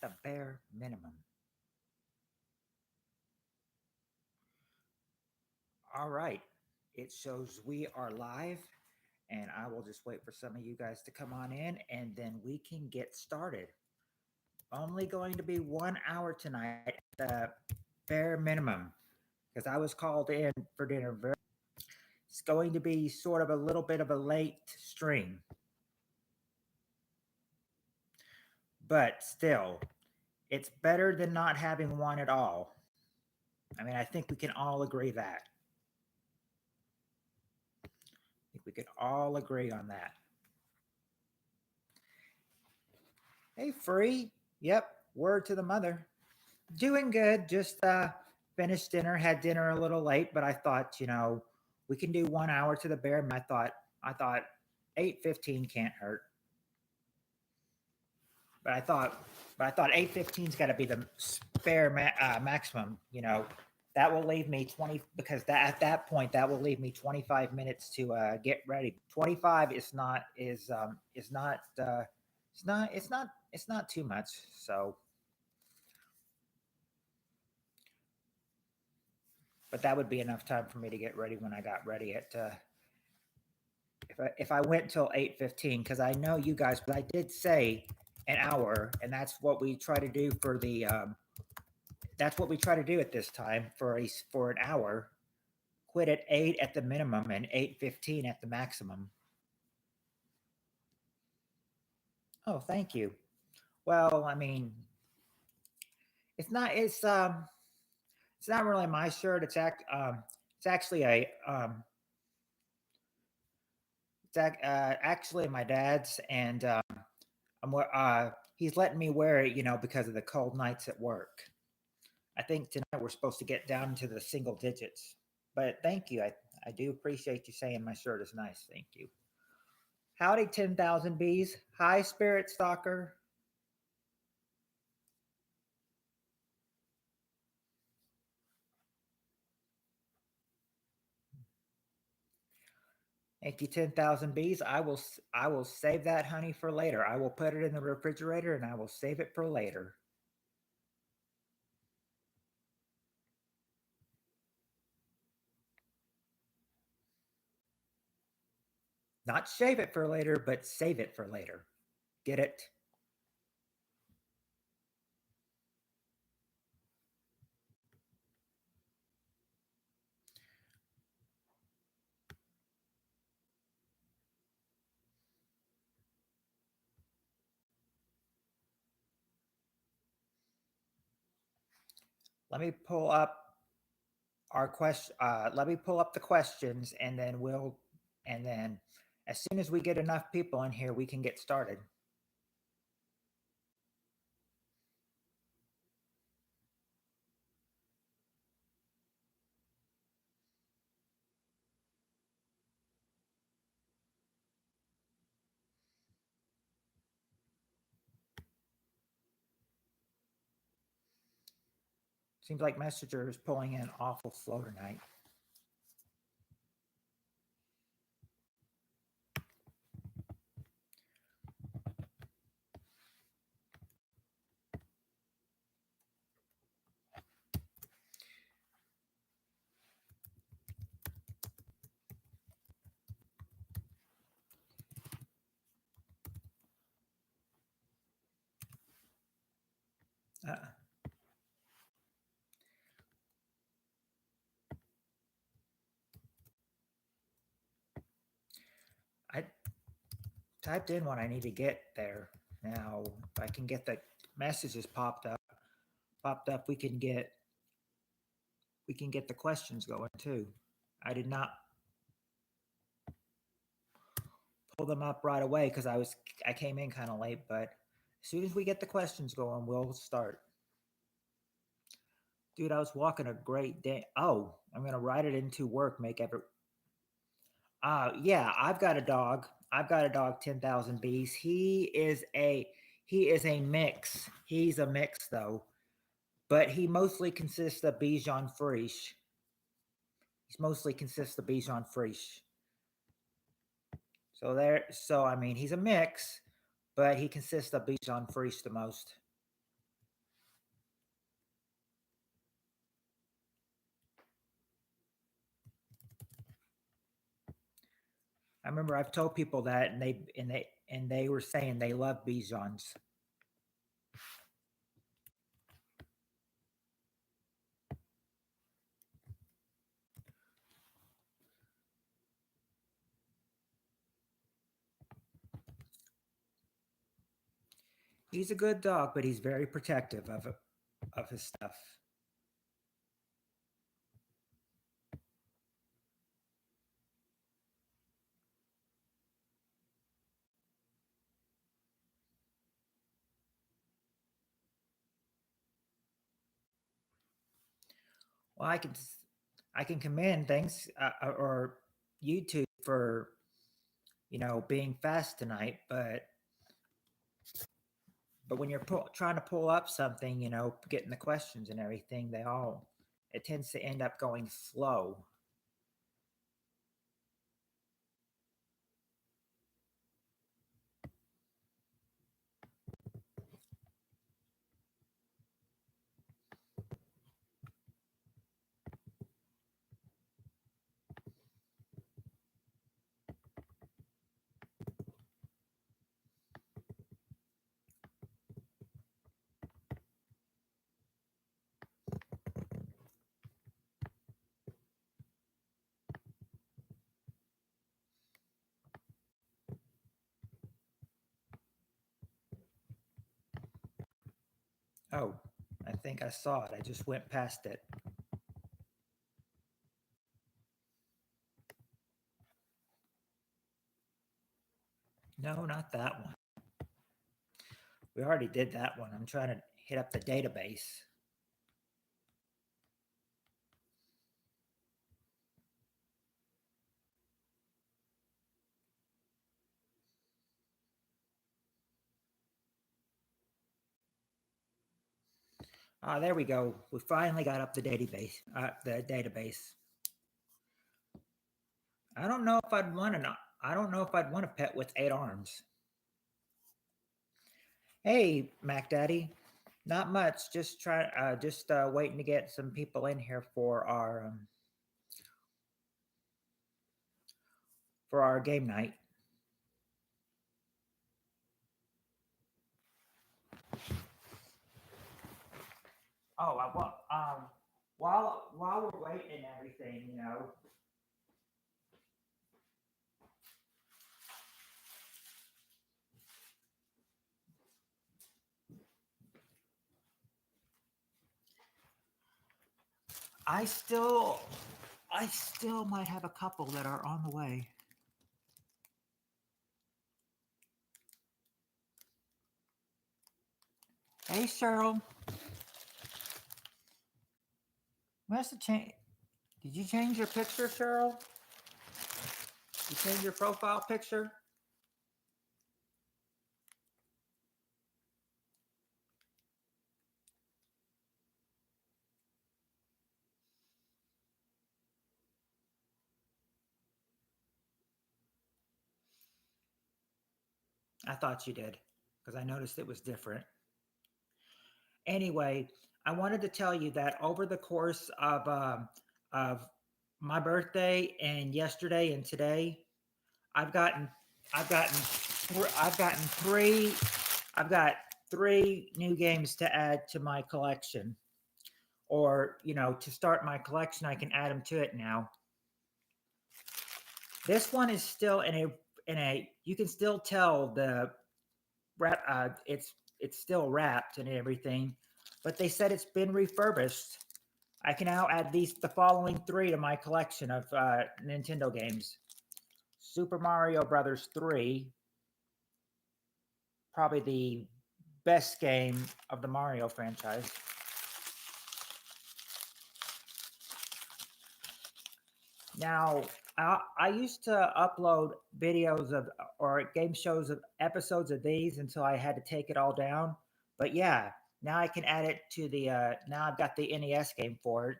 the bare minimum. All right. It shows we are live, and I will just wait for some of you guys to come on in, and then we can get started. Only going to be 1 hour tonight at the bare minimum because I was called in for dinner. It's going to be sort of a little bit of a late stream, but still, it's better than not having one at all. I mean, I think we can all agree that. I think we could all agree on that. Hey, free. Yep. Word to the mother. Doing good. Just finished dinner. Had dinner a little late, but I thought, we can do 1 hour to the bare. And I thought 8:15 can't hurt. But I thought 8:15's got to be the spare maximum. That will leave me 20 because at that point that will leave me 25 minutes to get ready. 25 is not too much. So, but that would be enough time for me to get ready when I got ready at if I went till 8:15 because I know you guys, but I did say an hour, and that's what we try to do for the that's what we try to do at this time for an hour. Quit at 8 at the minimum and 8:15 at the maximum. Oh, thank you. Well, I mean, it's not it's not really my shirt. It's actually a actually my dad's, and he's letting me wear it, because of the cold nights at work. I think tonight we're supposed to get down into the single digits. But thank you. I do appreciate you saying my shirt is nice. Thank you. Howdy, 10,000 bees. Hi, Spirit Stalker. Thank you, 10,000 bees. I will save that honey for later. I will put it in the refrigerator and I will save it for later. Not shave it for later, but save it for later. Get it? Let me pull up our question. Let me pull up the questions, and then as soon as we get enough people in here, we can get started. Seems like Messenger is pulling in awful slow tonight. Uh, I typed in what I need to get there. Now, if I can get the messages popped up, we can get the questions going too. I did not pull them up right away because I came in kind of late, but as soon as we get the questions going, we'll start. Dude, I was walking a great day. Oh, I'm gonna write it into work. Make every. Yeah, I've got a dog. I've got a dog. 10,000 bees. He is a mix. He's a mix though, but he mostly consists of Bichon Frise. He's mostly consists of Bichon Frise. So I mean, he's a mix, but he consists of Bichon Frise the most. I remember I've told people that, and they were saying they love Bijan's. He's a good dog, but he's very protective of his stuff. Well, I can commend things or YouTube for being fast tonight, but when you're trying to pull up something, getting the questions and everything, it tends to end up going slow. Oh, I think I saw it. I just went past it. No, not that one. We already did that one. I'm trying to hit up the database. Ah, there we go. We finally got up the database. I don't know if I'd want to. I don't know if I'd want a pet with 8 arms. Hey, Mac Daddy. Not much. Just waiting to get some people in here for our game night. Oh, while we're waiting and everything, I still, I still might have a couple that are on the way. Hey, Cheryl. Where's the change? Did you change your picture, Cheryl? You change your profile picture? I thought you did because I noticed it was different. Anyway, I wanted to tell you that over the course of my birthday and yesterday and today, I've gotten I've gotten I've gotten I've got 3 new games to add to my collection. Or, to start my collection, I can add them to it now. This one is still in a you can still tell the wrap it's still wrapped and everything, but they said it's been refurbished. I can now add the following 3 to my collection of Nintendo games. Super Mario Brothers 3, probably the best game of the Mario franchise. Now, I used to upload videos of or game shows of episodes of these until I had to take it all down. But yeah, now I can add it to the. Now I've got the NES game for it,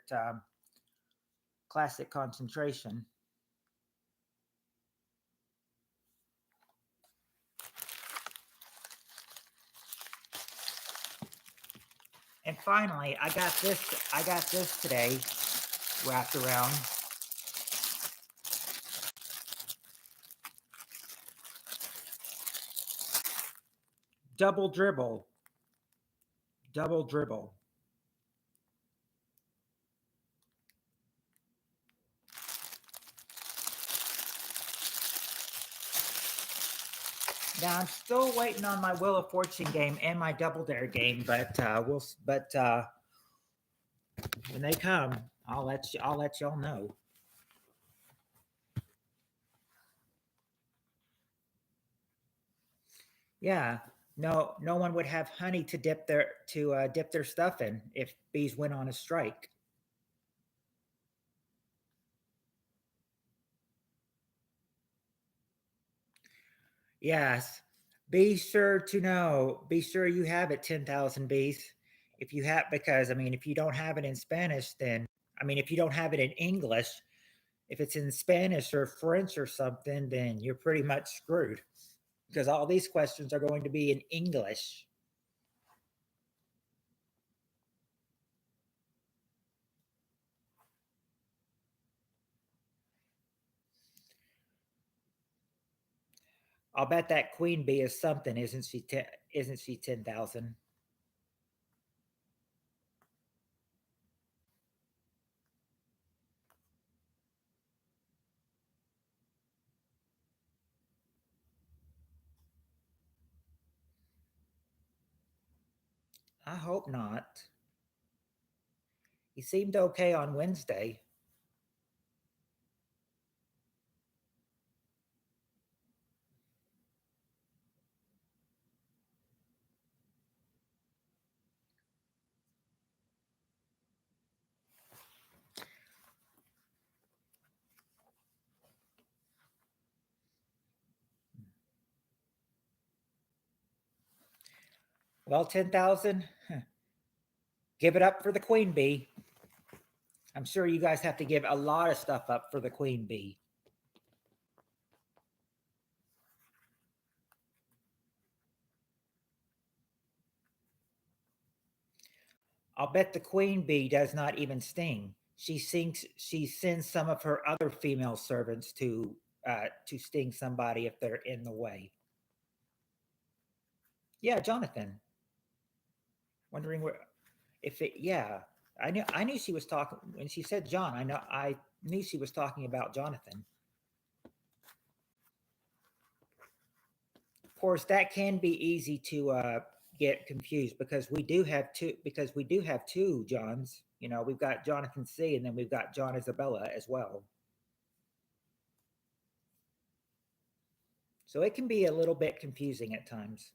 Classic Concentration. And finally, I got this. I got this today, wrapped around. Double dribble. Double dribble. Now I'm still waiting on my Wheel of Fortune game and my Double Dare game, but when they come, I'll let y'all know. Yeah, no one would have honey to dip their stuff in if bees went on a strike. Yes, be sure to know. Be sure you have it 10,000 bees. If you have, because I mean, if you don't have it in Spanish, then I mean, if you don't have it in English, if it's in Spanish or French or something, then you're pretty much screwed because all these questions are going to be in English. I'll bet that queen bee is something, isn't she? Isn't she 10,000? I hope not. He seemed okay on Wednesday. Well, 10,000, give it up for the queen bee. I'm sure you guys have to give a lot of stuff up for the queen bee. I'll bet the queen bee does not even sting. She sends some of her other female servants to sting somebody if they're in the way. Yeah, Jonathan. Wondering where if it yeah. I knew she was talking when she said John. I knew she was talking about Jonathan. Of course, that can be easy to get confused because we do have two Johns. You know, we've got Jonathan C. and then we've got John Isabella as well. So it can be a little bit confusing at times.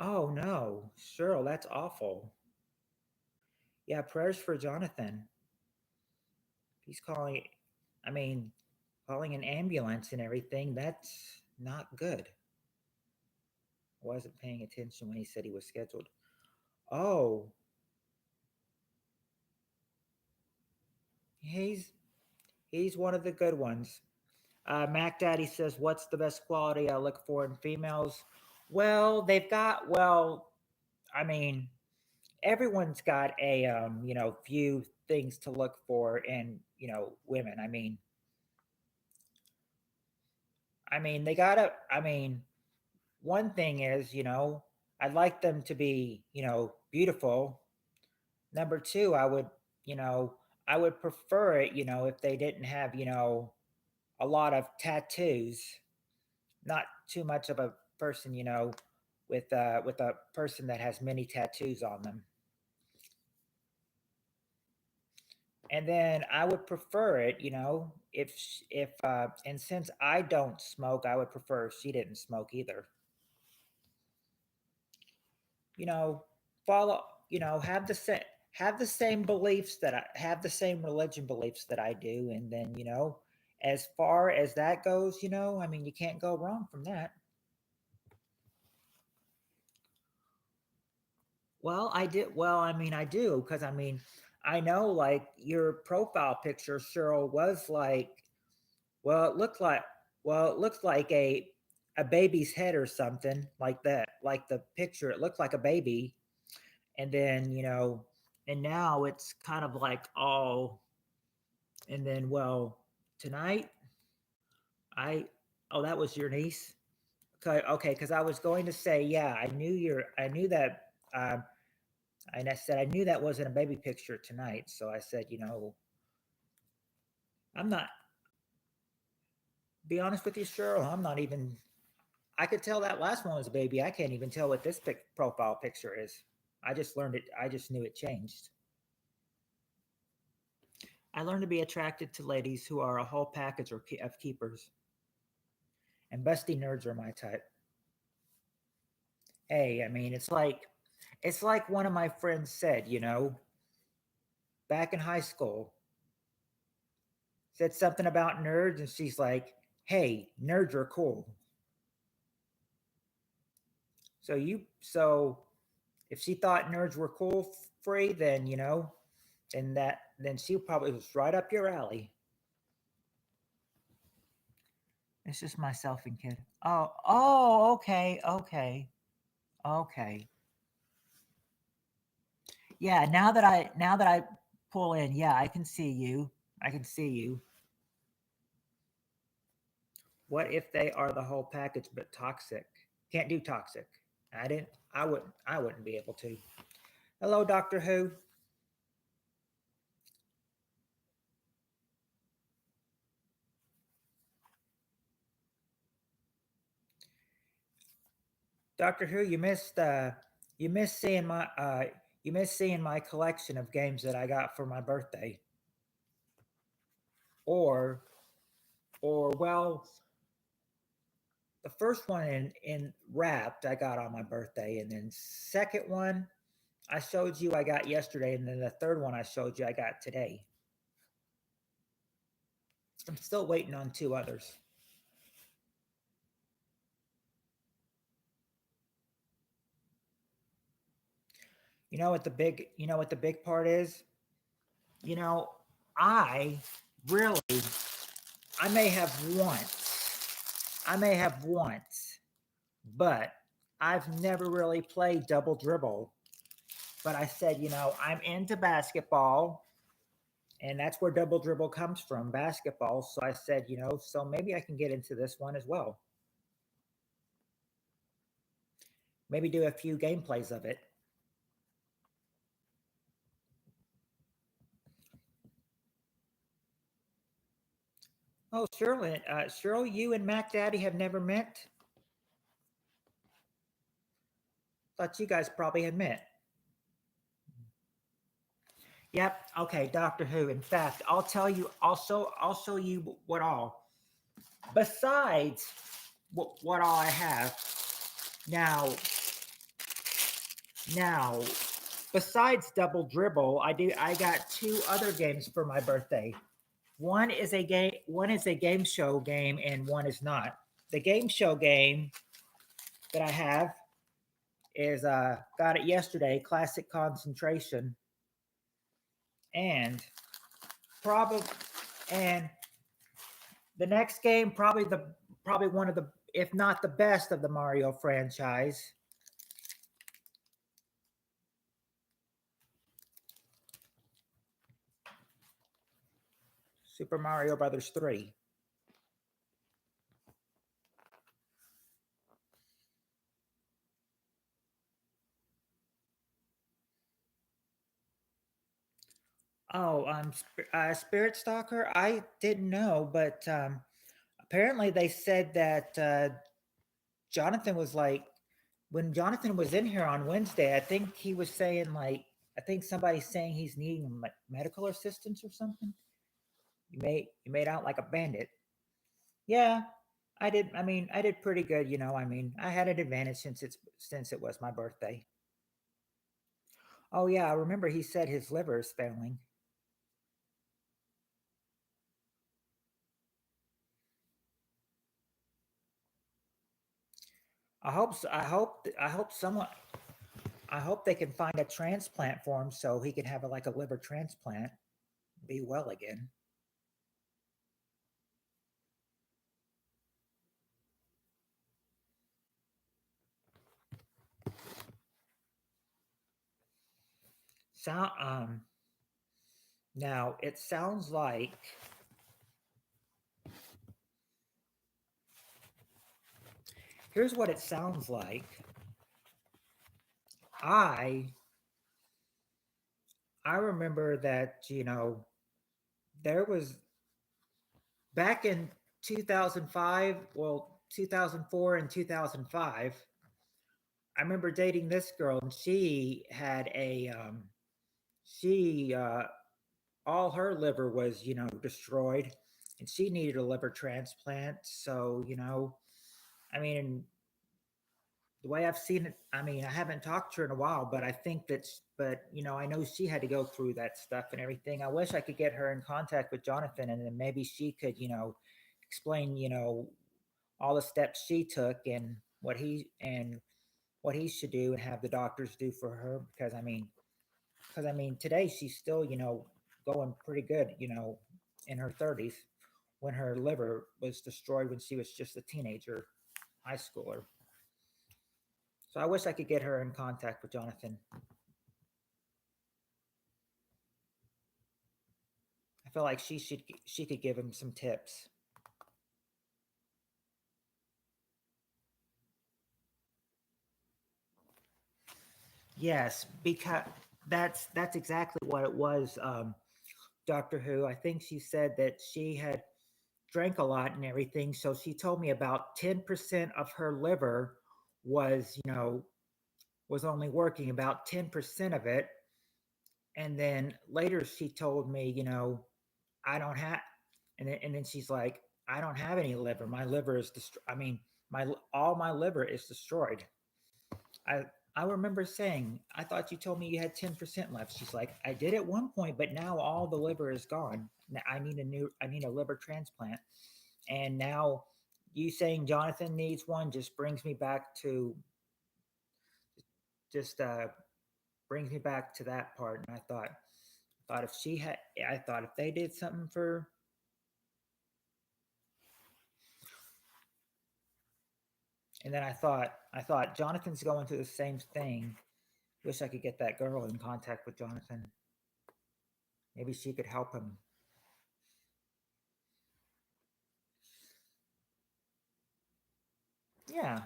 Oh no, Cheryl, that's awful. Yeah, prayers for Jonathan. He's calling. I mean, calling an ambulance and everything. That's not good. I wasn't paying attention when he said he was scheduled. Oh, he's he's one of the good ones. Mac Daddy says, "What's the best quality I look for in females?" Well, they've got well. I mean, everyone's got a few things to look for in women. I mean they gotta. I mean, one thing is I'd like them to be beautiful. Number two, you know I would prefer it if they didn't have a lot of tattoos, not too much of a person, with a person that has many tattoos on them. And then I would prefer it, if and since I don't smoke, I would prefer if she didn't smoke either. You know, follow, have the same beliefs that I have the same religion beliefs that I do, and then as far as that goes, I mean, you can't go wrong from that. Well, I did. Well, I mean, I do because I mean, I know like your profile picture, Cheryl, was like, well, it looked like, well, it looks like a a baby's head or something like that. Like the picture, it looked like a baby, and then and now it's kind of like all. And then, well, tonight I oh, that was your niece. Okay, okay, because I was going to say, yeah, I knew that. And I said I knew that wasn't a baby picture tonight. So I said, I'm not. Be honest with you, Cheryl. I'm not even. I could tell that last one was a baby. I can't even tell what this profile picture is. I just learned it. I just knew it changed. I learned to be attracted to ladies who are a whole package of keepers. And busty nerds are my type. Hey, I mean, it's like one of my friends said, back in high school, said something about nerds, and she's like, "Hey, nerds are cool." So if she thought nerds were cool, free, then then she probably was right up your alley. It's just myself and kid. Oh, okay, okay, okay. Yeah, now that I pull in, yeah, I can see you. I can see you. What if they are the whole package but toxic? Can't do toxic. I didn't. I wouldn't be able to. Hello, Doctor Who. Doctor Who. You missed seeing my collection of games that I got for my birthday. Or well, the first one in wrapped I got on my birthday, and then second one I showed you I got yesterday, and then the third one I showed you I got today. I'm still waiting on two others. You know what the big part is? You know, I really I may have once, but I've never really played double dribble. But I said, I'm into basketball, and that's where double dribble comes from, basketball. So I said, so maybe I can get into this one as well. Maybe do a few gameplays of it. Oh, Cheryl, you and Mac Daddy have never met? Thought you guys probably had met. Yep. Okay, Doctor Who. In fact, I'll tell you. I'll show you what all. Besides what all I have now. Now, besides Double Dribble, I got two other games for my birthday. One is a game show game, and one is not. The game show game that I have is got it yesterday, Classic Concentration, and probably and the next game probably one of the, if not the best of the Mario franchise. Super Mario Brothers 3. Oh, Spirit Stalker. I didn't know, but apparently they said that Jonathan was like, when Jonathan was in here on Wednesday, I think he was saying like, I think somebody's saying he's needing medical assistance or something. You made out like a bandit. Yeah, I did. I mean, I did pretty good. I mean, I had an advantage since it was my birthday. Oh yeah, I remember he said his liver is failing. I hope they can find a transplant for him so he can have like a liver transplant, be well again. sound now it sounds like here's what it sounds like. I I remember that, there was back in 2005, well, 2004 and 2005, I remember dating this girl and she had she all her liver was, destroyed and she needed a liver transplant. So, I mean, the way I've seen it, I mean, I haven't talked to her in a while, but I think that's, but I know she had to go through that stuff and everything. I wish I could get her in contact with Jonathan, and then maybe she could, explain, all the steps she took and what he should do and have the doctors do for her. Because I mean, today she's still, going pretty good, in her 30s when her liver was destroyed when she was just a teenager, high schooler. So I wish I could get her in contact with Jonathan. I feel like she could give him some tips. Yes, because that's exactly what it was. Doctor Who. I think she said that she had drank a lot and everything. So she told me about 10% of her liver was, was only working about 10% of it. And then later she told me, I don't have, and then she's like, I don't have any liver. My liver is destroyed. I mean, all my liver is destroyed. I I remember saying, I thought you told me you had 10% left. She's like, I did at one point, but now all the liver is gone. I need a liver transplant. And now you saying Jonathan needs one just brings me back to just brings me back to that part. And I thought if she had, I thought if they did something for, and then I thought Jonathan's going through the same thing. Wish I could get that girl in contact with Jonathan. Maybe she could help him. Yeah.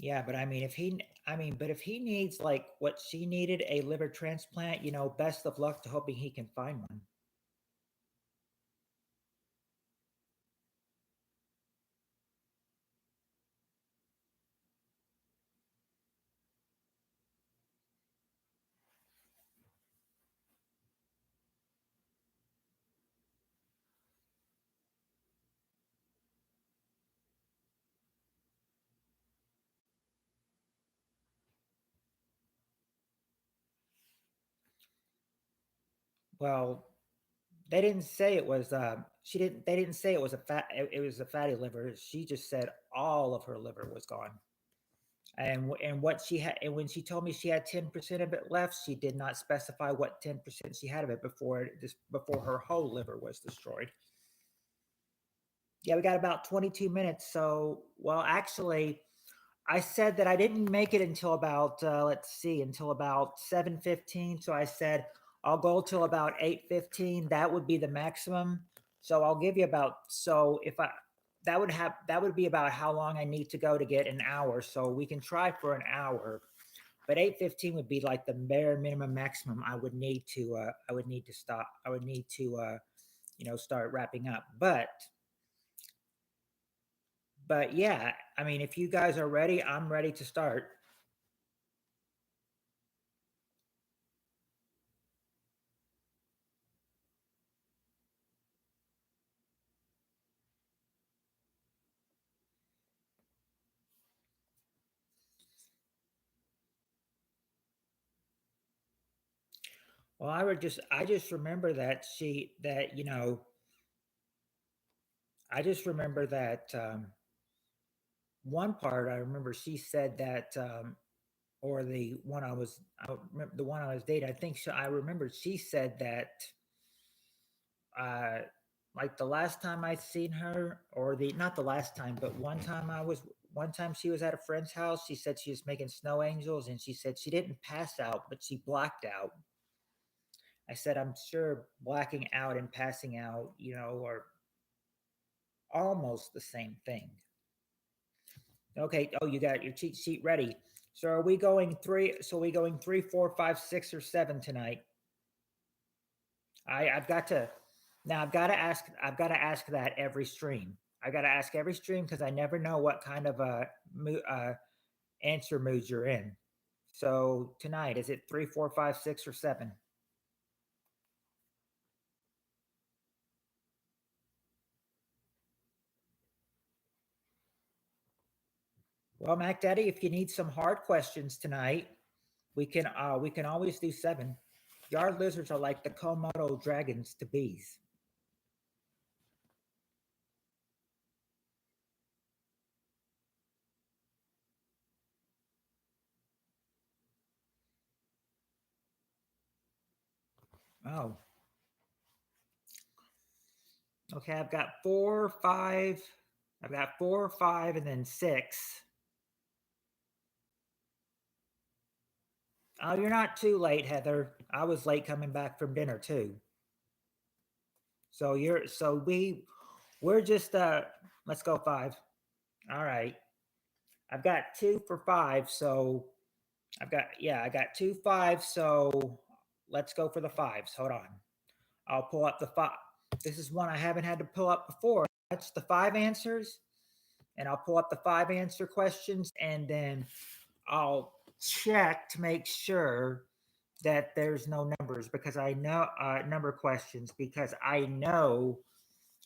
Yeah, but I mean, but if he needs like what she needed, a liver transplant, best of luck to hoping he can find one. Well, they didn't say it was. She didn't. They didn't say it was a fat. It was a fatty liver. She just said all of her liver was gone. And what she had, and when she told me she had 10% of it left, she did not specify what 10% she had of it before her whole liver was destroyed. Yeah, we got about 22 minutes. So, well, actually, I said that I didn't make it until about let's see, until about 7:15. So I said I'll go till about 8:15. That would be the maximum. So I'll give you about, so if I that would be about how long I need to go to get an hour. So we can try for an hour, but 8:15 would be like the bare minimum maximum I would need to stop. I would need to start wrapping up. But yeah, I mean, if you guys are ready, I'm ready to start. Well, I just remember that she that I just remember that one part I remember she said that or I remember the one I was dating. I think I remember she said that uh, like the last time I seen her, or the not the last time, but one time she was at a friend's house. She said she was making snow angels, and she said she didn't pass out, but she blacked out. I said, I'm sure blacking out and passing out, are almost the same thing. Okay. Oh, you got your cheat sheet ready. So are we going three? So are we going three, four, five, six, or seven tonight? I've got to now. I've got to ask that every stream. I got to ask every stream because I never know what kind of answer mood you're in. So tonight, is it three, four, five, six, or seven? Well, Mac Daddy, if you need some hard questions tonight, we can always do seven. Yard lizards are like the Komodo dragons to bees. Oh, okay. I've got four, five. I've got four, five, and then six. Oh, you're not too late, Heather. I was late coming back from dinner too. We're just let's go five. All right. I've got two for five, so I got two fives, so let's go for the fives. Hold on. I'll pull up the five. This is one I haven't had to pull up before. That's the five answers, and I'll pull up the five answer questions, and then I'll check to make sure that there's no numbers because I know number questions because I don't know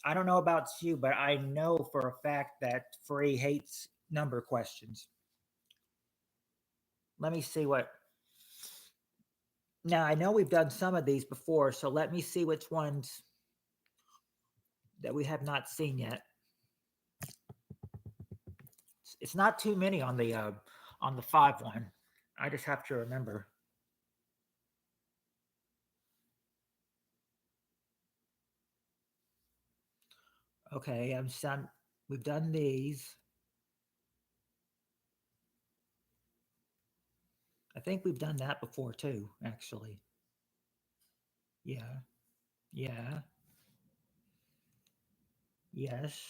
about you, but I know for a fact that Free hates number questions. Let me see what. Now I know we've done some of these before, so let me see which ones that we have not seen yet. It's not too many on the five one. I just have to remember. Okay, I'm some. We've done these. I think we've done that before too. Actually, yeah, yeah, yes,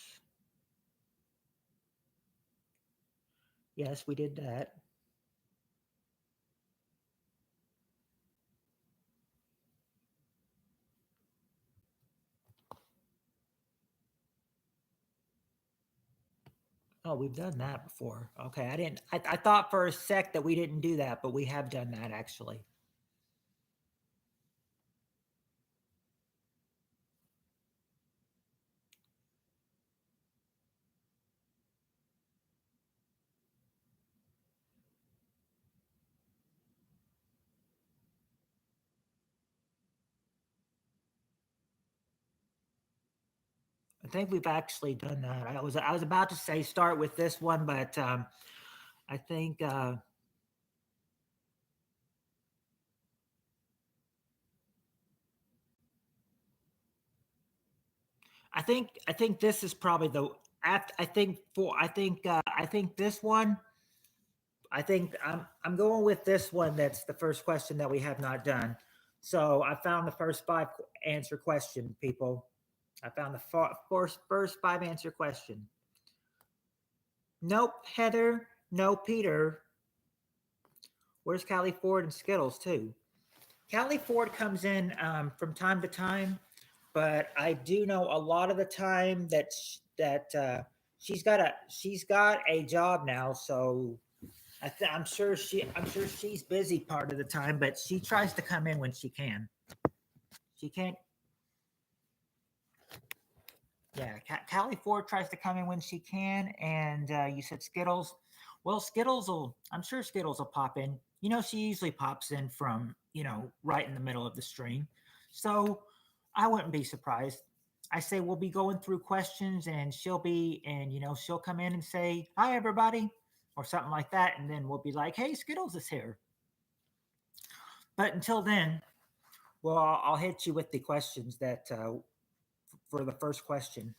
yes, we did that. Oh, we've done that before. Okay, I didn't. I thought for a sec that we didn't do that, but we have done that actually. I think we've actually done that. I was about to say start with this one, but I think I think this is probably the. I think this one. I think I'm going with this one. That's the first question that we have not done. So I found the first five answer question, people. I found the first five answer question. Nope, Heather. No, Peter. Where's Callie Ford and Skittles too? Callie Ford comes in from time to time, but I do know a lot of the time she's got a job now, so I'm sure she's busy part of the time, but she tries to come in when she can. She can't. Yeah, Callie Ford tries to come in when she can, and you said Skittles. Well, Skittles will. I'm sure Skittles will pop in. She usually pops in from right in the middle of the stream, so I wouldn't be surprised. I say we'll be going through questions, and she'll come in and say, "Hi, everybody." or something like that, and then we'll be like, "Hey, Skittles is here." But until then, well, I'll hit you with the questions that for the first question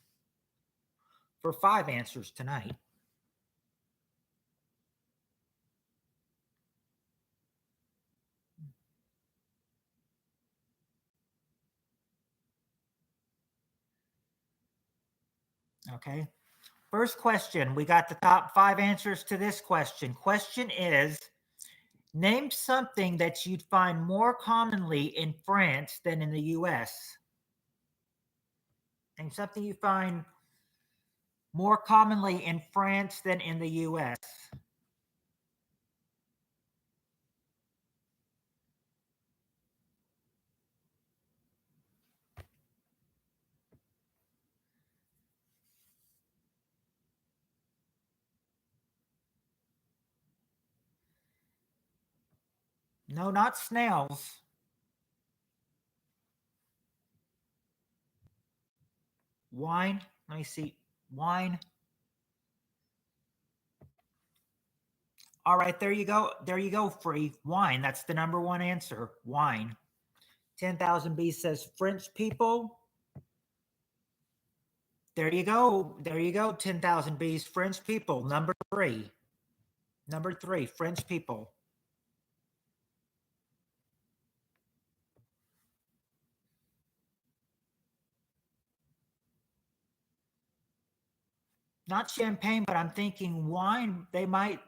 for 5 answers tonight. Okay. First question, we got the top 5 answers to this question. Question is, name something that you'd find more commonly in France than in the US. Name something you find more commonly in France than in the US. No, not snails. Wine. Let me see. Wine. All right, there you go. There you go, Free. Wine. That's the number one answer. Wine. 10,000 B says French people. There you go. There you go. 10,000 B's. French people. Number three. Number three. French people. Not champagne, but I'm thinking wine. They might.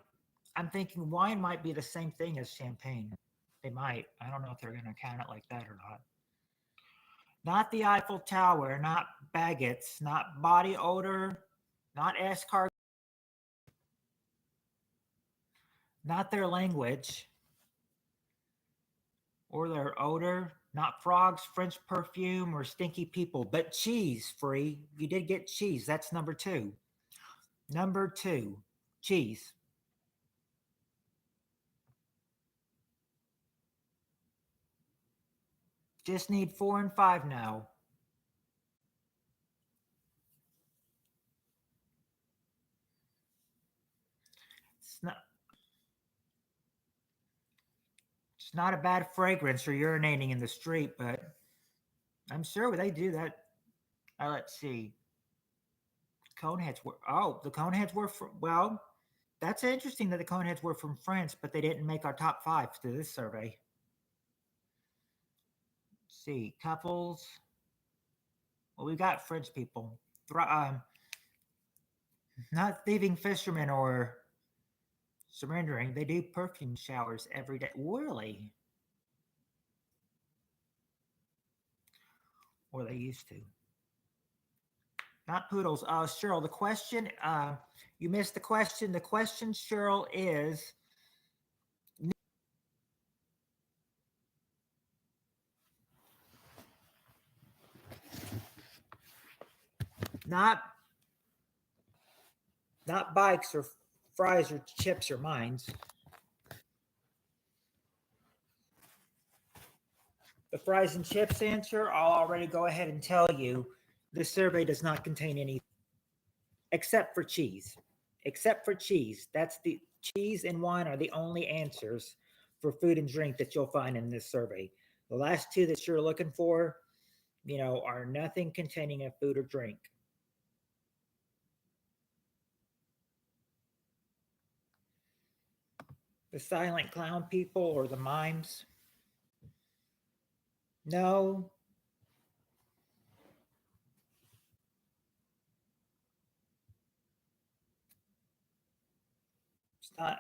I'm thinking wine might be the same thing as champagne. They might. I don't know if they're going to count it like that or not. Not the Eiffel Tower. Not baguettes. Not body odor. Not escargot. Not their language or their odor. Not frogs, French perfume, or stinky people, but cheese. Free. You did get cheese. That's number two. Number two, cheese. Just need 4 and 5 now. It's not. It's not a bad fragrance or urinating in the street, but I'm sure they do that. Let's see. Coneheads were. Oh, the Coneheads were from. Well, that's interesting that the Coneheads were from France, but they didn't make our top 5 to this survey. Let's see, couples. Well, we got French people. Not thieving fishermen or surrendering. They do perfume showers every day. Really? Or they used to. Not poodles. Cheryl, the question, you missed the question. The question, Cheryl, is not bikes or fries or chips or mines. The fries and chips answer, I'll already go ahead and tell you, this survey does not contain any except for cheese. Except for cheese. That's the cheese and wine are the only answers for food and drink that you'll find in this survey. The last two that you're looking for, are nothing containing a food or drink. The silent clown people or the mimes? No. It's not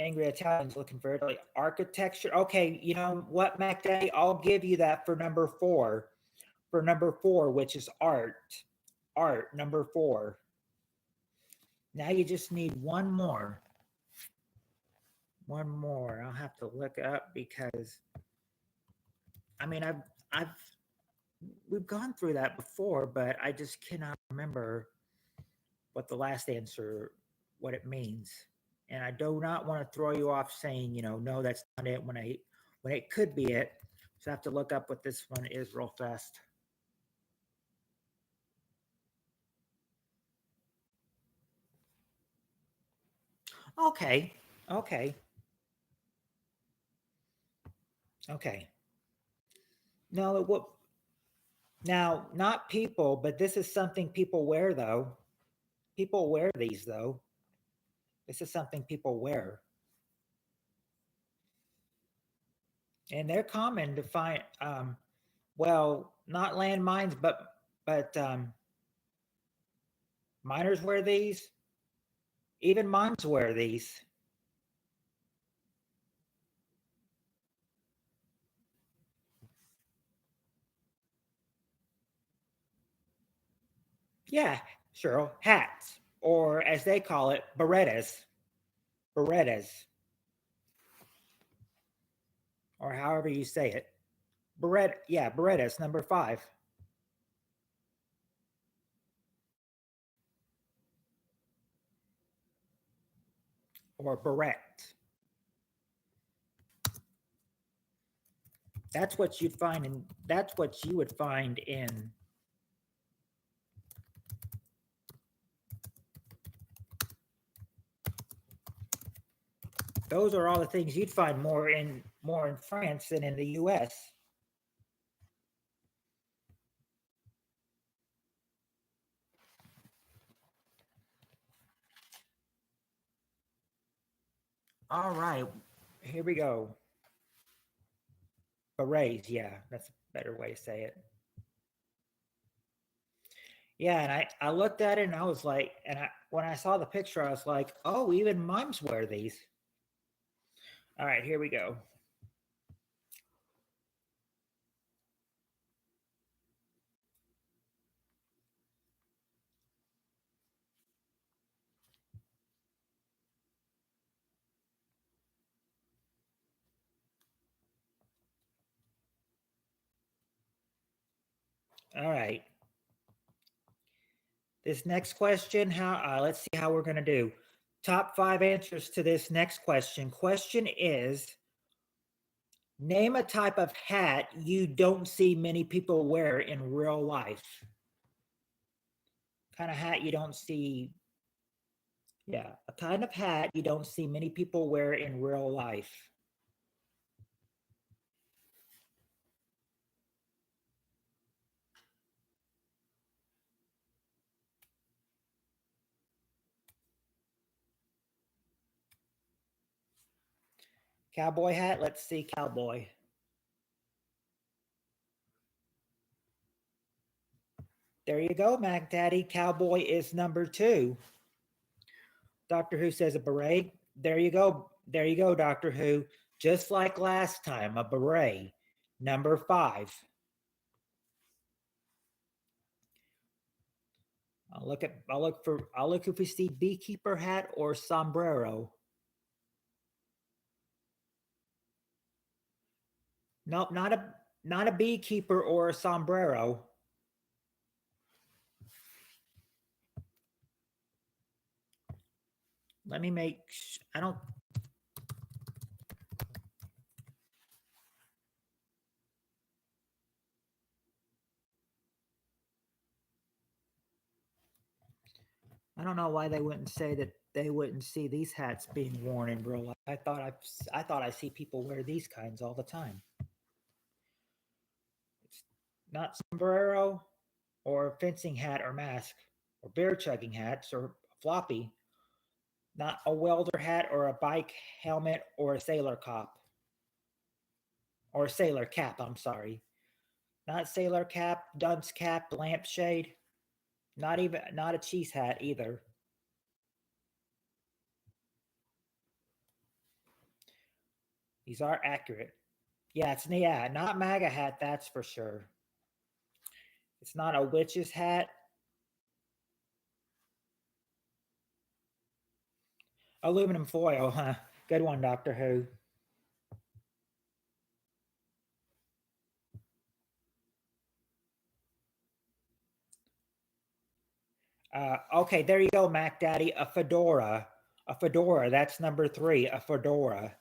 angry Italians looking for Italy. Architecture. Okay, you know what, Mac Daddy? I'll give you that for number 4. For number 4, which is art. Art, number 4. Now you just need one more. One more. I'll have to look up because we've gone through that before, but I just cannot remember what the last answer, what it means. And I do not want to throw you off saying, no, that's not it when it could be it. So I have to look up what this one is real fast. Okay. Okay. Okay. No, it will now not people, but this is something people wear though. People wear these though. This is something people wear. And they're common to find well, not landmines, but miners wear these. Even moms wear these. Yeah, sure. Hats, or as they call it, berettas. Berettas, or however you say it. Yeah, berettas, number five. Or beret. That's what you'd find in, that's what you would find in, those are all the things you'd find more in France than in the US. All right, here we go. Berets, yeah, that's a better way to say it. Yeah, and I looked at it and I was like, and when I saw the picture, I was like, oh, even moms wear these. All right, here we go. All right, this next question, how let's see how we're gonna do. Top five answers to this next question. Question is, name a type of hat you don't see many people wear in real life. Kind of hat you don't see, yeah, a kind of hat you don't see many people wear in real life. Cowboy hat, let's see, cowboy. There you go, Mac Daddy. Cowboy is number two. Doctor Who says a beret. There you go. There you go, Doctor Who. Just like last time, a beret. Number five. I'll look if we see beekeeper hat or sombrero. Nope, not a beekeeper or a sombrero. Let me make I don't know why they wouldn't say that they wouldn't see these hats being worn in real life. I thought I see people wear these kinds all the time. It's not sombrero or fencing hat or mask or beer chugging hats or floppy. Not a welder hat or a bike helmet or a sailor cop or a sailor cap. I'm sorry. Not sailor cap, dunce cap, lampshade. Not a cheese hat either. These are accurate. Yeah, not MAGA hat, that's for sure. It's not a witch's hat. Aluminum foil, huh? Good one, Doctor Who. Okay, there you go, Mac Daddy. A fedora. A fedora. That's number three. A fedora.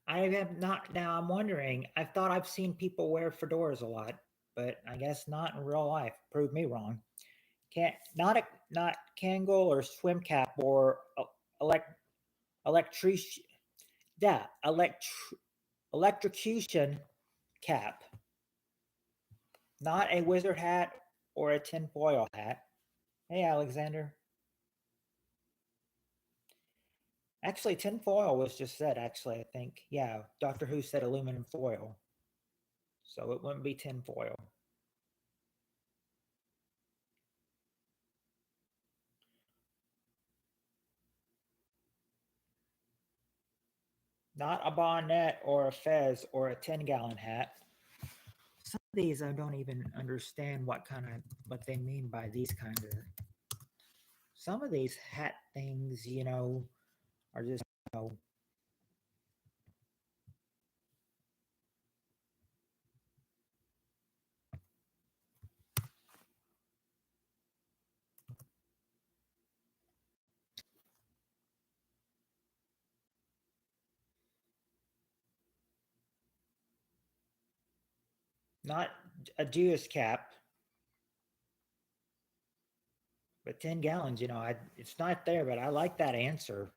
I have not. Now I'm wondering. I thought I've seen people wear fedoras a lot, but I guess not in real life. Prove me wrong. Can't not Kangol or swim cap or elect electric yeah electrocution cap. Not a wizard hat or a tinfoil hat. Hey, Alexander. Actually, tinfoil was just said, actually, I think. Yeah, Doctor Who said aluminum foil. So it wouldn't be tinfoil. Not a bonnet or a fez or a 10-gallon hat. Some of these I don't even understand what they mean by these kind of. Some of these hat things, are just not a Jewish cap, but 10 gallons. It's not there, but I like that answer.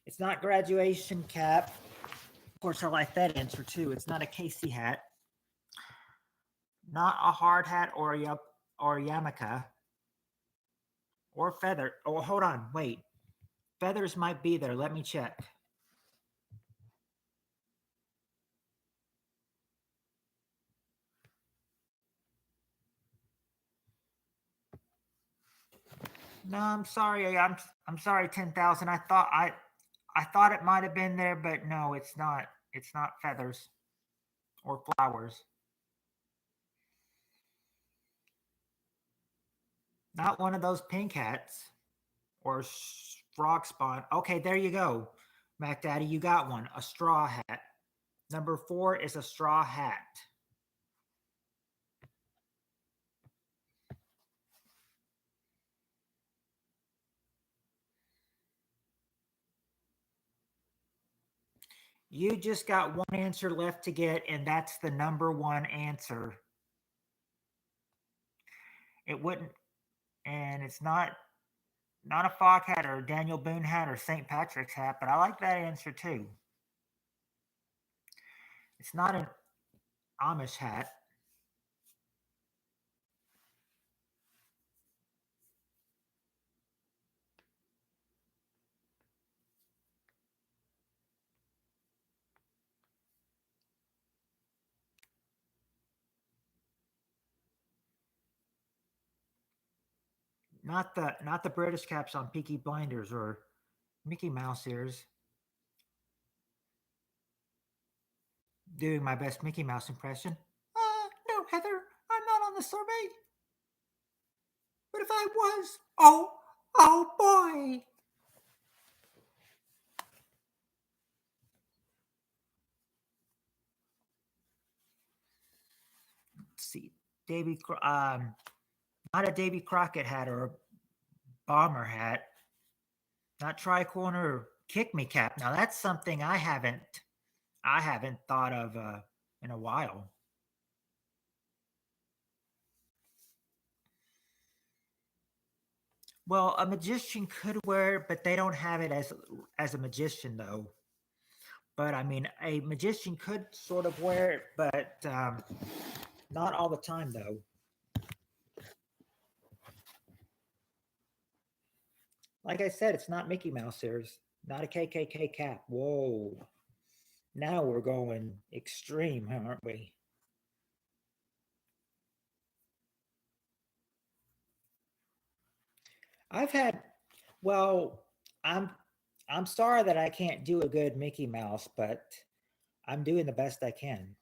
It's not graduation cap. Of course, I like that answer too. It's not a Casey hat, not a hard hat or a yarmulke or feather. Oh, hold on, wait. Feathers might be there. Let me check. No, I'm sorry. I'm sorry. 10,000. I thought it might have been there, but no, it's not. It's not feathers or flowers. Not one of those pink hats or frog spawn. Okay, there you go. Mac Daddy, you got one. A straw hat. Number 4 is a straw hat. You just got one answer left to get, and that's the number 1 answer. It wouldn't, and it's not a fog hat or a Daniel Boone hat or St. Patrick's hat, but I like that answer too. It's not an Amish hat. Not the British caps on Peaky Blinders or Mickey Mouse ears. Doing my best Mickey Mouse impression. No, Heather, I'm not on the survey. But if I was, oh boy. Let's see, Davy, not a Davy Crockett hat or a bomber hat. Not tricorner or kick me cap. Now that's something I haven't thought of in a while. Well, a magician could wear it, but they don't have it as a magician though. But I mean, a magician could sort of wear it, but not all the time though. Like I said, it's not Mickey Mouse ears, not a KKK cap. Whoa, now we're going extreme, aren't we? I've had, well, I'm I'm sorry that I can't do a good Mickey Mouse, but I'm doing the best I can.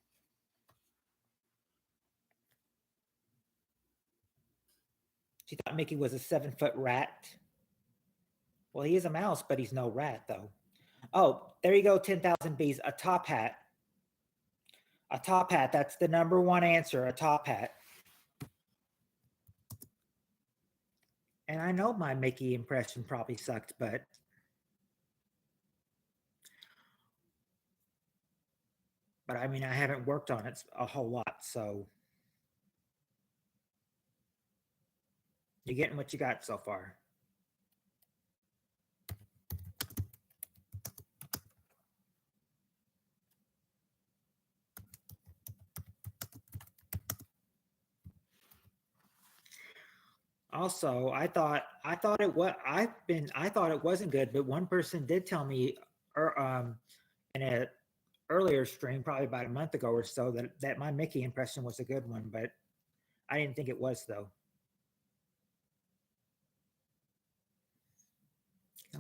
She thought Mickey was a 7-foot rat. Well, he is a mouse, but he's no rat, though. Oh, there you go, 10,000 bees. A top hat. A top hat. That's the number 1 answer, a top hat. And I know my Mickey impression probably sucked, but I mean, I haven't worked on it a whole lot, so You getting what you got so far? Also, I thought it wasn't good, but one person did tell me, in a earlier stream, probably about a month ago or so, that my Mickey impression was a good one, but I didn't think it was though.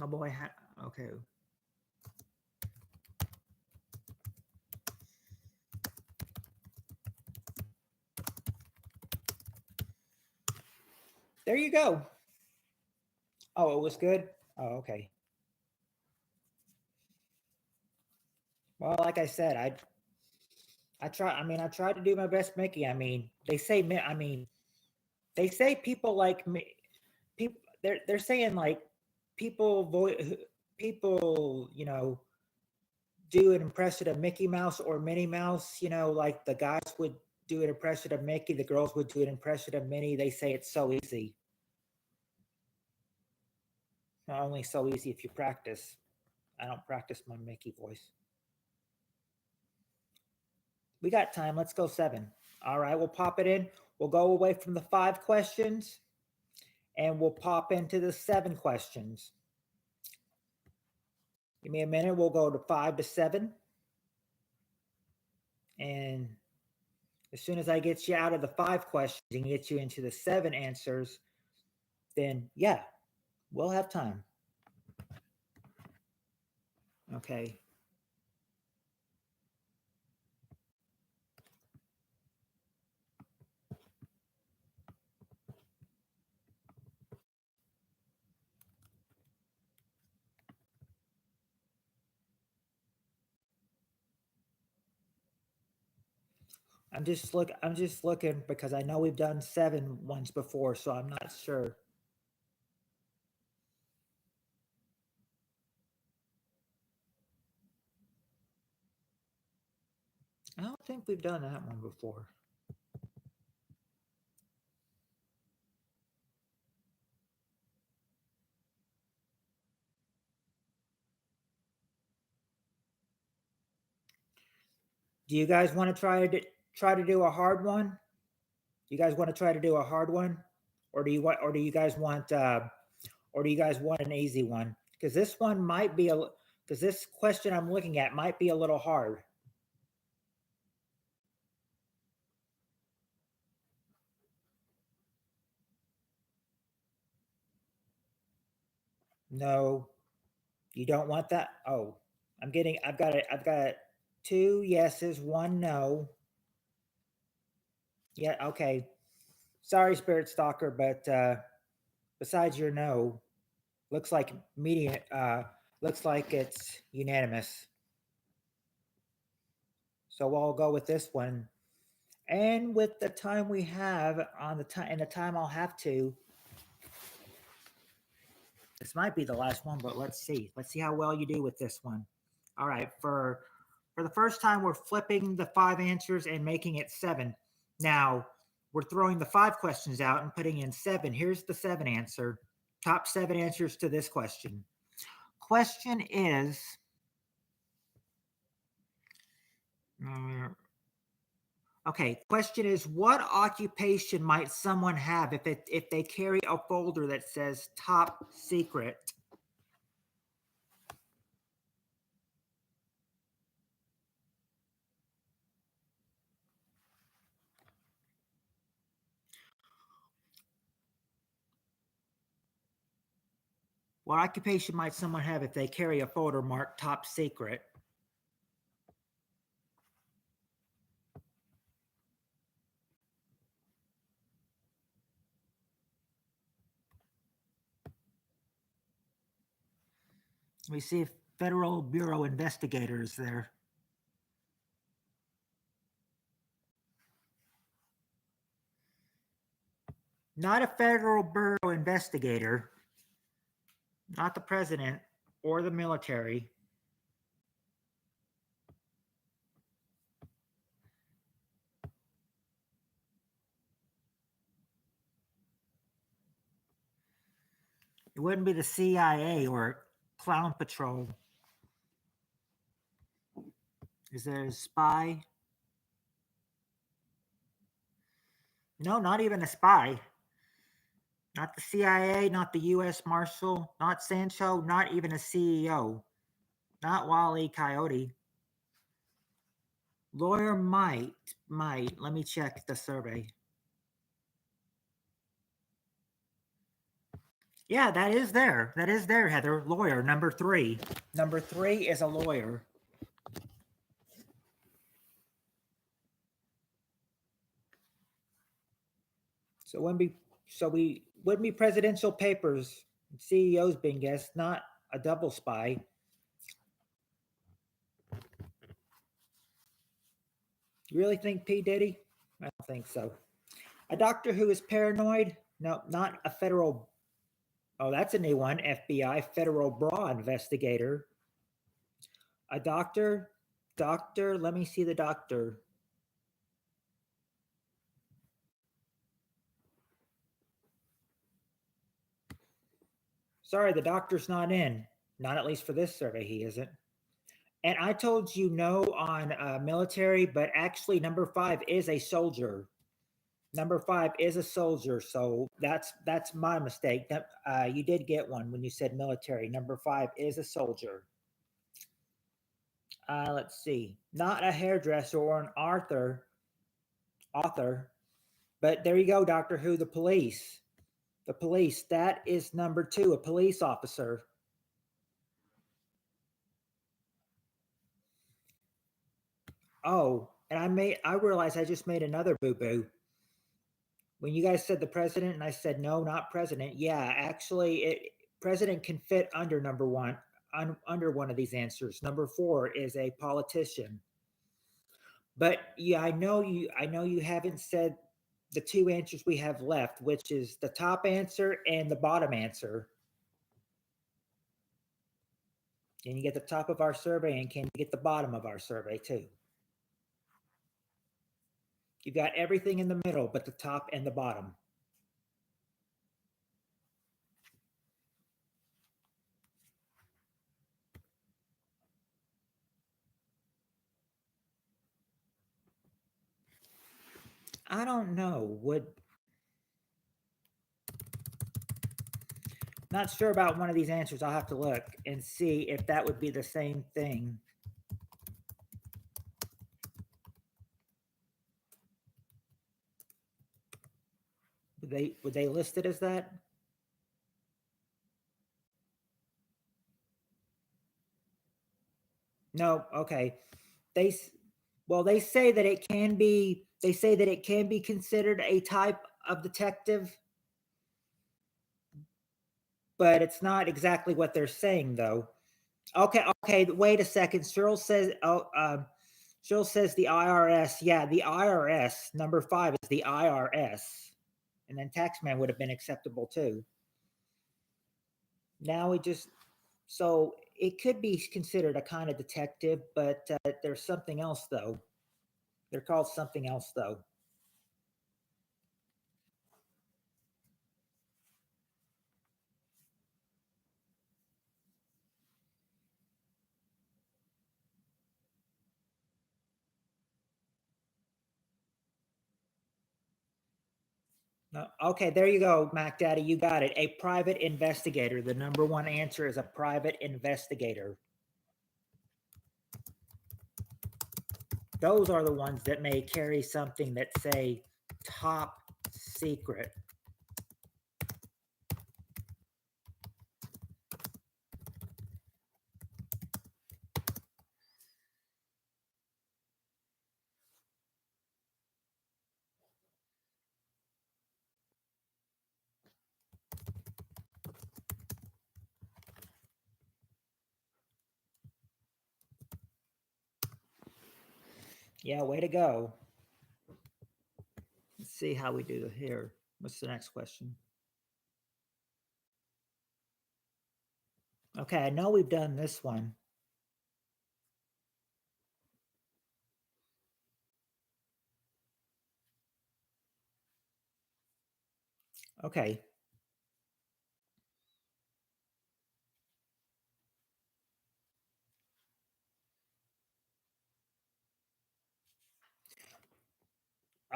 Oh boy, okay. There you go. Oh, it was good. Oh, okay. Well, like I said, I try. I mean, I tried to do my best, Mickey. I mean, they say. I mean, they say people like me. People, they're saying like people people, do an impression of Mickey Mouse or Minnie Mouse. Like the guys would do an impression of Mickey, the girls would do an impression of Minnie. They say it's so easy. Not only so easy if you practice. I don't practice my Mickey voice. We got time. Let's go 7. All right, we'll pop it in. We'll go away from the 5 questions and we'll pop into the 7 questions. Give me a minute. We'll go to 5 to 7. And as soon as I get you out of the 5 questions and get you into the 7 answers, then yeah, we'll have time. Okay. I'm just looking because I know we've done 7 ones before, so I'm not sure. I don't think we've done that one before. Do you guys want to try to do a hard one? You guys want to try to do a hard one, or do you guys want or do you guys want an easy one? Because this one might be because this question I'm looking at might be a little hard. No, you don't want that. Oh, I've got 2 yeses, 1 no. Yeah, okay. Sorry, Spirit Stalker, but besides your no, looks like median. Looks like it's unanimous. So I'll go with this one. And with the time we have on the time and the time I'll have to, this might be the last one, but let's see. Let's see how well you do with this one. All right, for the first time, we're flipping the 5 answers and making it 7. Now we're throwing the 5 questions out and putting in 7. Here's the 7 answer. Top 7 answers to this question. Question is, okay, question is, what occupation might someone have if they carry a folder that says top secret? What occupation might someone have if they carry a folder marked top secret? We see if Federal Bureau investigators there. Not a Federal Bureau investigator, not the president or the military. It wouldn't be the CIA or Clown Patrol. Is there a spy? No, not even a spy. Not the CIA, not the U.S. Marshal, not Sancho, not even a CEO, not Wally Coyote. Lawyer might. Let me check the survey. Yeah, that is there. That is there, Heather. Lawyer, number 3. Number 3 is a lawyer. So we wouldn't be presidential papers, CEOs being guests, not a double spy. You really think P. Diddy? I don't think so. A doctor who is paranoid? No, not a federal. Oh, that's a new one. FBI, federal bra investigator. A doctor? Doctor? Let me see the doctor. Sorry, the doctor's not in. Not at least for this survey, he isn't. And I told you no on military, but actually, number 5 is a soldier. Number 5 is a soldier, so that's my mistake. That you did get one when you said military. Number 5 is a soldier. Let's see, not a hairdresser or an author, but there you go, Doctor Who, the police. The police, that is number 2, a police officer. Oh, and I realized I just made another boo-boo. When you guys said the president and I said no, not president. Yeah, actually president can fit under number 1, under one of these answers. Number 4 is a politician. But yeah, I know you haven't said the 2 answers we have left, which is the top answer and the bottom answer. Can you get the top of our survey and can you get the bottom of our survey too? You got everything in the middle but the top and the bottom. I don't know. Not sure about one of these answers. I'll have to look and see if that would be the same thing. Would they list it as that? No, okay. They well, they say that it can be. They say that it can be considered a type of detective, but it's not exactly what they're saying, though. Okay. Wait a second. Cheryl says. Cheryl says the IRS. Yeah, the IRS. Number 5 is the IRS, and then taxman would have been acceptable too. Now we just so it could be considered a kind of detective, but there's something else though. They're called something else though. No, okay, there you go, Mac Daddy. You got it. A private investigator. The number 1 answer is a private investigator. Those are the ones that may carry something that say top secret. Yeah, way to go. Let's see how we do here. What's the next question? Okay, I know we've done this one. Okay.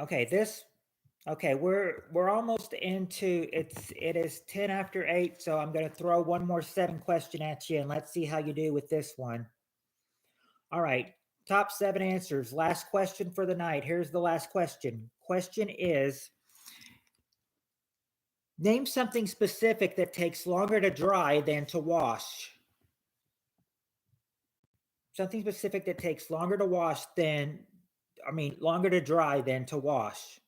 Okay, this okay, we're almost into it is 10 after 8, so I'm going to throw one more 7 question at you and let's see how you do with this one. All right. Top 7 answers. Last question for the night. Here's the last question. Question is, name something specific that takes longer to dry than to wash. Something specific that takes longer to wash than, longer to dry than to wash.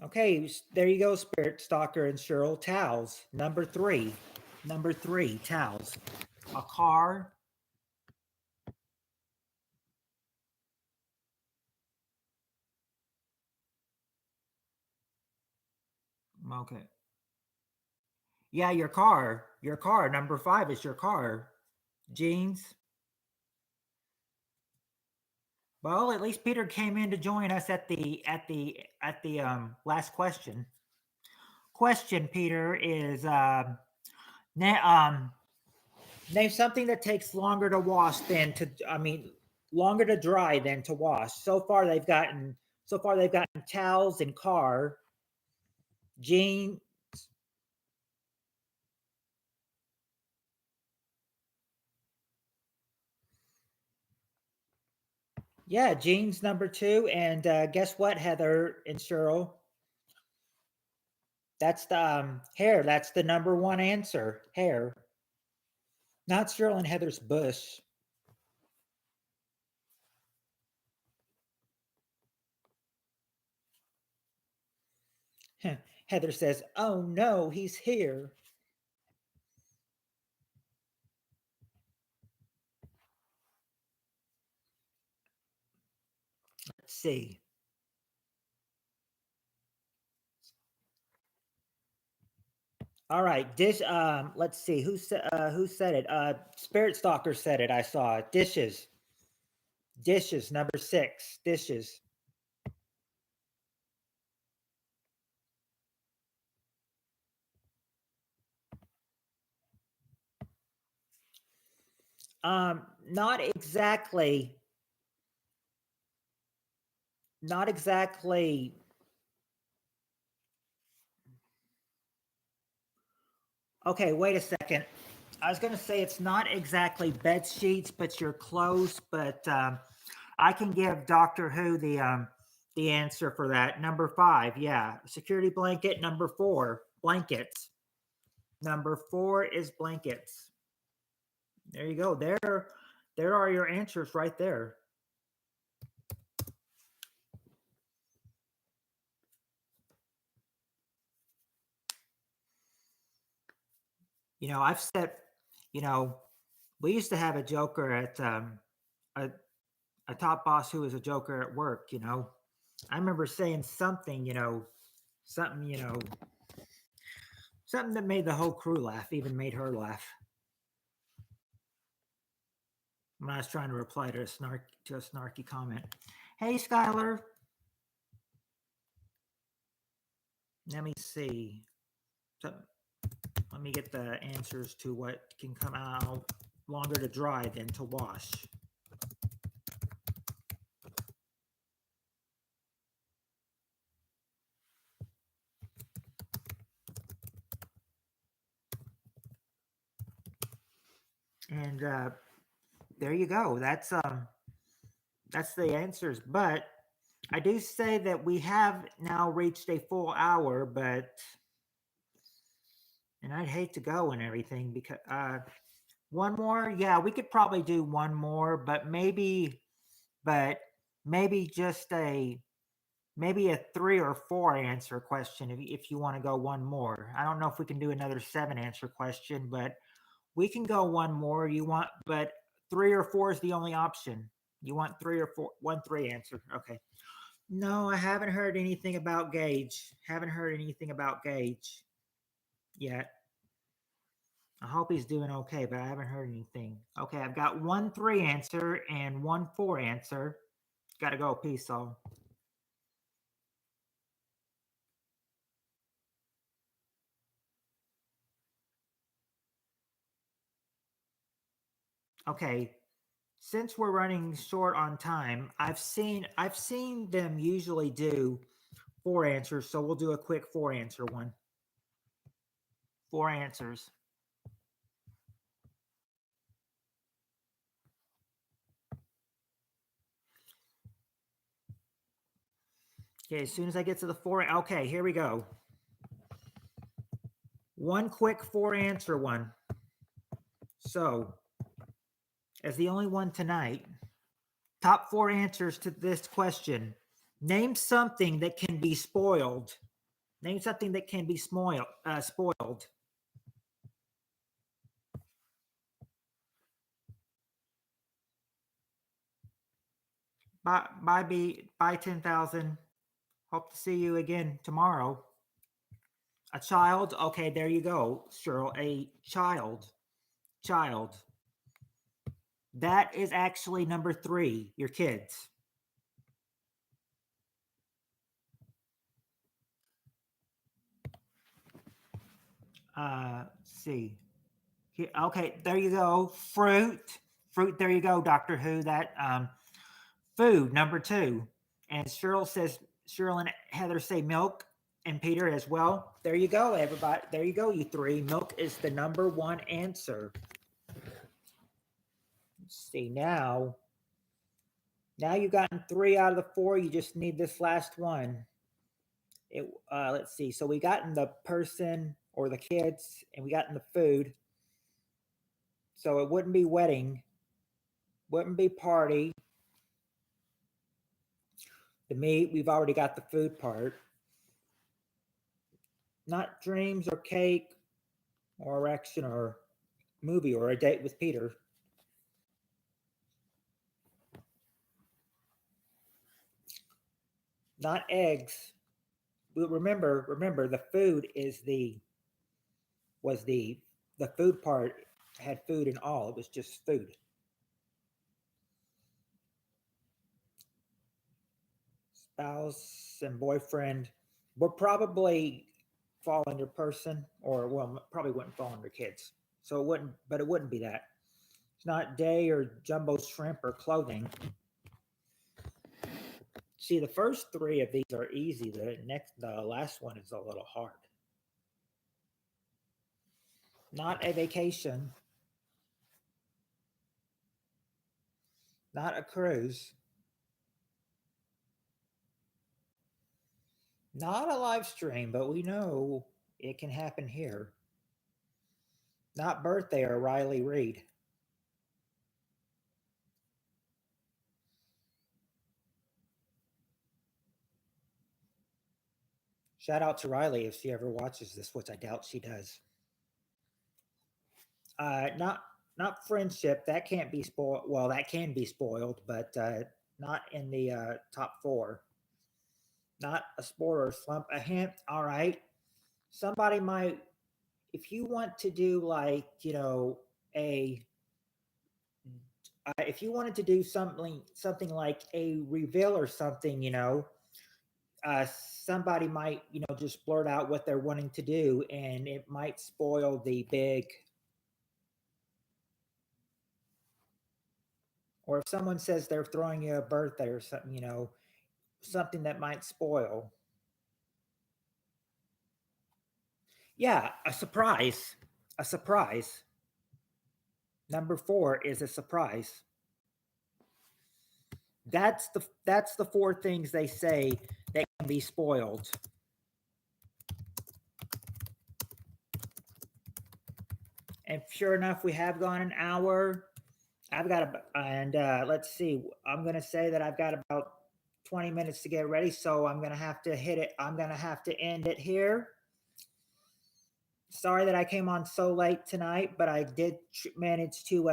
Okay, there you go, Spirit Stalker and Cheryl. Towels. Number 3. Number 3, towels. A car. Okay. Yeah, your car. Your car. Number 5 is your car. Jeans. Well, at least Peter came in to join us at the last question. Question, Peter, is na- um name something that takes longer to wash than to longer to dry than to wash. So far they've gotten towels and car, jean. Yeah, jeans number 2, and guess what, Heather and Cheryl? That's the hair. That's the number 1 answer. Hair. Not Cheryl and Heather's bush. Heather says, "Oh no, he's here." Let's see. All right, dish. Let's see who said it. Spirit Stalker said it. I saw it. Dishes. Dishes. Number 6. Dishes. Not exactly. Not exactly. Okay, wait a second. I was going to say it's not exactly bed sheets, but you're close. But I can give Doctor Who the answer for that. Number 5, yeah, security blanket. Number 4, blankets. Number 4 is blankets. There you go. There are your answers right there. I've said, you know, we used to have a joker at a, a top boss who was a joker at work. I remember saying something, something, something that made the whole crew laugh, even made her laugh when I was trying to reply to a snarky comment. Hey, Skylar, let me see. So, let me get the answers to what can come out longer to dry than to wash. And there you go. That's the answers. But I do say that we have now reached a full hour, but and I'd hate to go and everything because one more, yeah, we could probably do one more, but maybe just maybe a 3 or 4 answer question if you want to go one more. I don't know if we can do another 7 answer question, but we can go one more. You want, but 3 or 4 is the only option. You want 3 or 4, 1 3 answer. Okay. No, I haven't heard anything about Gage. Haven't heard anything about Gage yet. I hope he's doing okay, but I haven't heard anything. Okay, I've got 1 3 answer and 1 4 answer. Gotta go. Peace, all. Okay. Since we're running short on time, I've seen them usually do four answers, so we'll do a quick four answer one. Four answers. Okay, as soon as I get to the four, okay, here we go. One quick four answer one. So, as the only one tonight, top four answers to this question. Name something that can be spoiled. Name something that can be spoiled. Bye 10,000. Hope to see you again tomorrow. A child. Okay, there you go, Cheryl. A child. Child. That is actually number three. Your kids. Let's see. Okay, there you go. Fruit. Fruit. There you go, Doctor Who. That food number two. And Cheryl and Heather say milk, and Peter as well. There you go, everybody. There you go, you three. Milk is the number one answer. Let's see now. Now you've gotten three out of the four. You just need this last one. Let's see. So we got in the person or the kids, and we got in the food. So it wouldn't be wedding, wouldn't be party. The meat, we've already got the food part. Not dreams or cake or erection or movie or a date with Peter. Not eggs. But remember, the food is the food part had food and all. It was just food. Spouse and boyfriend would probably fall under person, or well, probably wouldn't fall under kids. So it wouldn't, but it wouldn't be that. It's not day or jumbo shrimp or clothing. See, the first three of these are easy. The last one is a little hard. Not a vacation. Not a cruise. Not a live stream, but we know it can happen here. Not birthday or Riley Reed. Shout out to Riley if she ever watches this, which I doubt she does. Not friendship. That can't be spoiled. Well, that can be spoiled, but not in the top four. Not a sport or slump. A hint. All right. Somebody might, if you want to do like a if you wanted to do something like a reveal or something, somebody might just blurt out what they're wanting to do, and it might spoil the big. Or if someone says they're throwing you a birthday or something, something that might spoil. Yeah, a surprise. A surprise. Number four is a surprise. That's the four things they say that can be spoiled. And sure enough, we have gone an hour. I've got and let's see. I'm gonna say that I've got about 20 minutes to get ready, so I'm gonna have to hit it. I'm gonna have to end it here. Sorry that I came on so late tonight, but I did manage to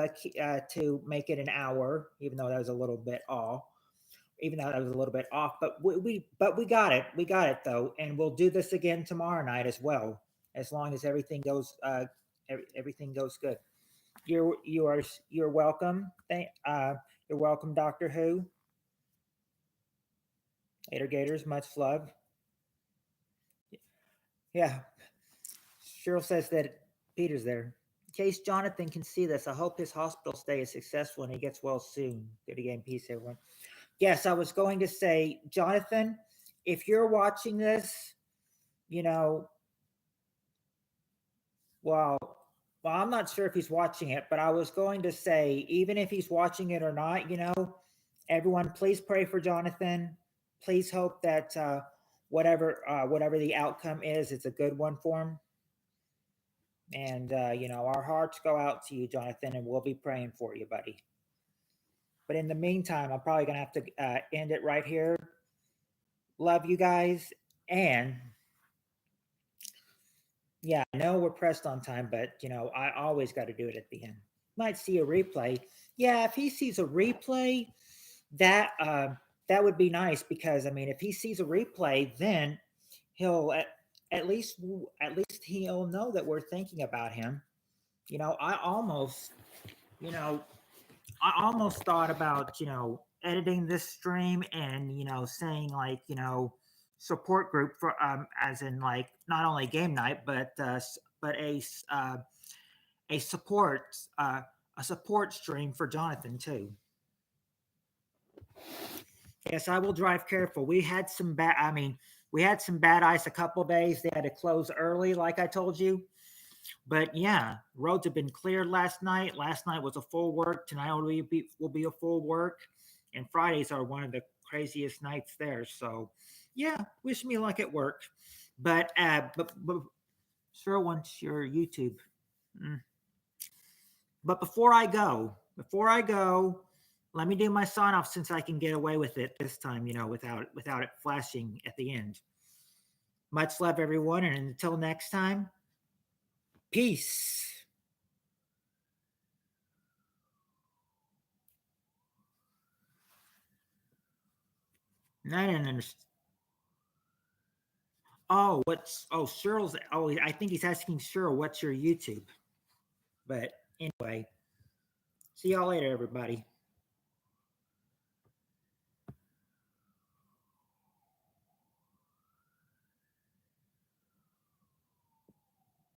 make it an hour, even though that was a little bit off. Even though that was a little bit off, but we got it. We got it though, and we'll do this again tomorrow night as well, as long as everything goes everything goes good. You're welcome. You're welcome, Doctor Who. Later, Gators. Much love. Yeah. Cheryl says that Peter's there. In case Jonathan can see this, I hope his hospital stay is successful and he gets well soon. Good again. Peace, everyone. Yes, I was going to say, Jonathan, if you're watching this, you know, well, well, I'm not sure if he's watching it, but I was going to say, even if he's watching it or not, everyone, please pray for Jonathan. Please hope that whatever the outcome is, it's a good one for him. And our hearts go out to you, Jonathan, and we'll be praying for you, buddy. But in the meantime, I'm probably gonna have to end it right here. Love you guys, and yeah, I know we're pressed on time, but I always got to do it at the end. Might see a replay. Yeah, if he sees a replay, that that would be nice because I mean, if he sees a replay, then he'll at least at least he'll know that we're thinking about him. You know, I almost you know I almost thought about editing this stream and saying like support group for as in like not only game night but a support a support stream for Jonathan too. Yes, I will drive careful. We had some bad ice a couple days. They had to close early, like I told you. But yeah, roads have been cleared last night. Last night was a full work. Tonight will be a full work, and Fridays are one of the craziest nights there. So yeah, wish me luck at work. But sure, once your YouTube. Mm. But before I go, let me do my sign off since I can get away with it this time. Without it flashing at the end. Much love, everyone, and until next time, peace. I didn't understand. Cheryl's. Oh, I think he's asking Cheryl, what's your YouTube? But anyway, see y'all later, everybody.